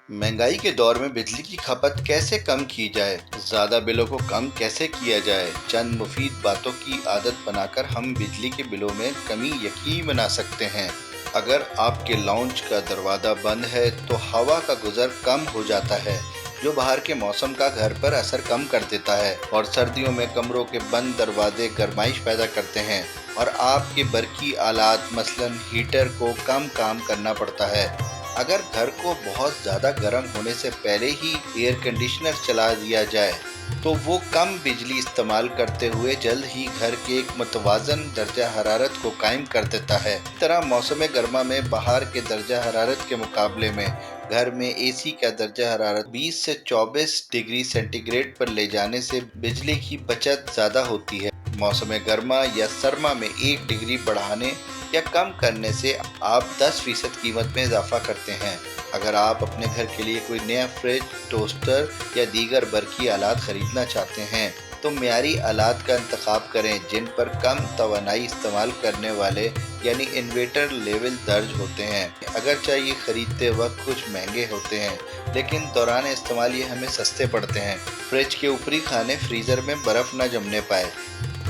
महंगाई के दौर में बिजली की खपत कैसे कम की जाए, ज्यादा बिलों को कम कैसे किया जाए। चंद मुफीद बातों की आदत बनाकर हम बिजली के बिलों में कमी यकीनी बना सकते हैं। अगर आपके लाउंज का दरवाजा बंद है तो हवा का गुजर कम हो जाता है, जो बाहर के मौसम का घर पर असर कम कर देता है। और सर्दियों में कमरों के बंद दरवाजे गर्माइश पैदा करते हैं और आपके बरकी आलात मसलन हीटर को कम काम करना पड़ता है। अगर घर को बहुत ज़्यादा गर्म होने से पहले ही एयर कंडीशनर चला दिया जाए तो वो कम बिजली इस्तेमाल करते हुए जल्द ही घर के एक मुतवाज़न दर्जा हरारत को कायम कर देता है। इस तरह मौसम गर्मा में बाहर के दर्जा हरारत के मुकाबले में घर में एसी का दर्जा हरारत 20 से 24 डिग्री सेंटीग्रेड पर ले जाने से बिजली की बचत ज़्यादा होती है। मौसम गर्मा या सरमा में 1 डिग्री बढ़ाने या कम करने से आप 10% कीमत में इजाफा करते हैं। अगर आप अपने घर के लिए कोई नया फ्रिज, टोस्टर या दीगर बरकी आलात खरीदना चाहते हैं तो मियारी आलात का इंतखाब करें जिन पर कम तवानाई इस्तेमाल करने वाले यानी इन्वर्टर लेवल दर्ज होते हैं। अगरचे ये खरीदते वक्त कुछ महंगे होते हैं लेकिन दौरान इस्तेमाल ये हमें सस्ते पड़ते हैं। फ्रिज के ऊपरी खाने फ्रीज़र में बर्फ़ न जमने पाए।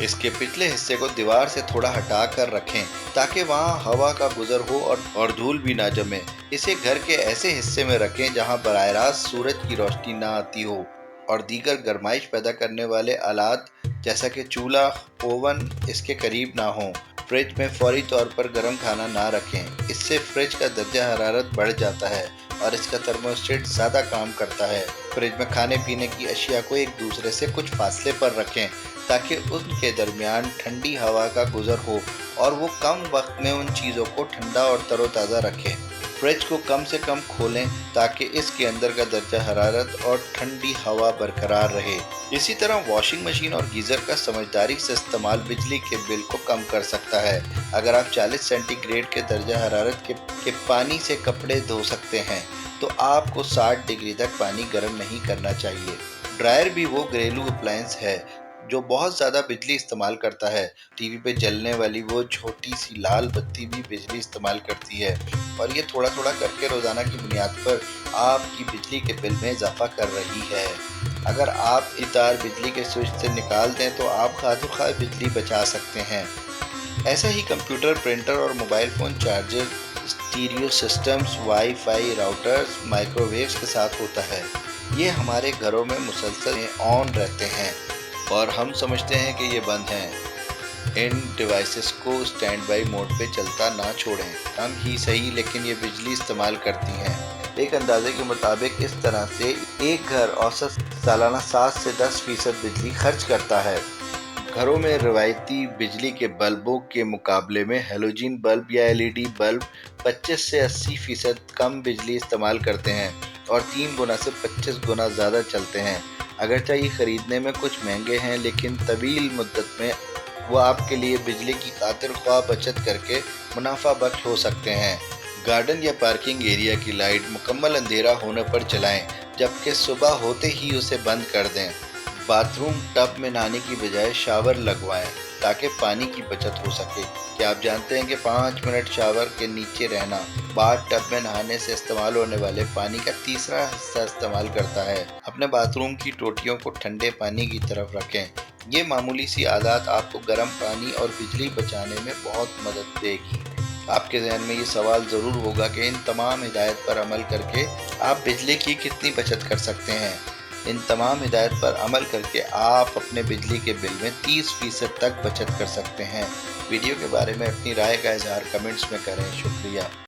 इसके पिछले हिस्से को दीवार से थोड़ा हटा कर रखें ताकि वहां हवा का गुजर हो और धूल भी ना जमे। इसे घर के ऐसे हिस्से में रखें जहां बराह रास्त सूरज की रोशनी ना आती हो और दीगर गर्माइश पैदा करने वाले आलात जैसा कि चूल्हा, ओवन इसके करीब ना हो। फ्रिज में फौरी तौर पर गर्म खाना ना रखें, इससे फ्रिज का दर्जा हरारत बढ़ जाता है और इसका थर्मोस्टेट ज़्यादा काम करता है। फ्रिज में खाने पीने की अशिया को एक दूसरे से कुछ फासले पर रखें ताकि उनके दरमियान ठंडी हवा का गुजर हो और वो कम वक्त में उन चीज़ों को ठंडा और तरोताज़ा रखें। फ्रिज को कम से कम खोलें ताकि इसके अंदर का दर्जा हरारत और ठंडी हवा बरकरार रहे। इसी तरह वॉशिंग मशीन और गीज़र का समझदारी से इस्तेमाल बिजली के बिल को कम कर सकता है। अगर आप 40 सेंटीग्रेड के दर्जा हरारत के पानी से कपड़े धो सकते हैं तो आपको 60 डिग्री तक पानी गर्म नहीं करना चाहिए। ड्रायर भी वो घरेलू अप्लायंस है जो बहुत ज़्यादा बिजली इस्तेमाल करता है। टीवी पे जलने वाली वो छोटी सी लाल बत्ती भी बिजली इस्तेमाल करती है और ये थोड़ा थोड़ा करके रोज़ाना की बुनियाद पर आपकी बिजली के बिल में इजाफा कर रही है। अगर आप ये तार बिजली के स्विच से निकाल दें तो आप खातिर बिजली बचा सकते हैं। ऐसा ही कंप्यूटर, प्रिंटर और mobile phone charger, stereo systems, wifi routers, microwaves के साथ होता है। ये हमारे घरों में मुसलसल ऑन रहते हैं और हम समझते हैं कि ये बंद हैं। इन डिवाइसेस को स्टैंड बाई मोड पे चलता ना छोड़ें। कम ही सही लेकिन ये बिजली इस्तेमाल करती हैं। एक अंदाजे के मुताबिक इस तरह से एक घर औसत सालाना 7 से 10% बिजली खर्च करता है। घरों में रवायती बिजली के बल्बों के मुकाबले में हैलोजन बल्ब या एलईडी बल्ब 25 से 80% कम बिजली इस्तेमाल करते हैं और 3 गुना से 25 गुना ज़्यादा चलते हैं। अगरचे ये खरीदने में कुछ महंगे हैं लेकिन तवील मुद्दत में वो आपके लिए बिजली की खातिर ख्वाह बचत करके मुनाफा बख्श हो सकते हैं। गार्डन या पार्किंग एरिया की लाइट मुकम्मल अंधेरा होने पर चलाएं जबकि सुबह होते ही उसे बंद कर दें। बाथरूम टब में नहाने की बजाय शावर लगवाएं ताकि पानी की बचत हो सके। क्या आप जानते हैं कि 5 मिनट शावर के नीचे रहना बाथ टब में नहाने से इस्तेमाल होने वाले पानी का तीसरा हिस्सा इस्तेमाल करता है। अपने बाथरूम की टोटियों को ठंडे पानी की तरफ रखें। ये मामूली सी आदत आपको गर्म पानी और बिजली बचाने में बहुत मदद देगी। आपके जहन में ये सवाल ज़रूर होगा कि इन तमाम हिदायत पर अमल करके आप बिजली की कितनी बचत कर सकते हैं। इन तमाम हिदायत पर अमल करके आप अपने बिजली के बिल में 30% तक बचत कर सकते हैं। वीडियो के बारे में अपनी राय का इजहार कमेंट्स में करें। शुक्रिया।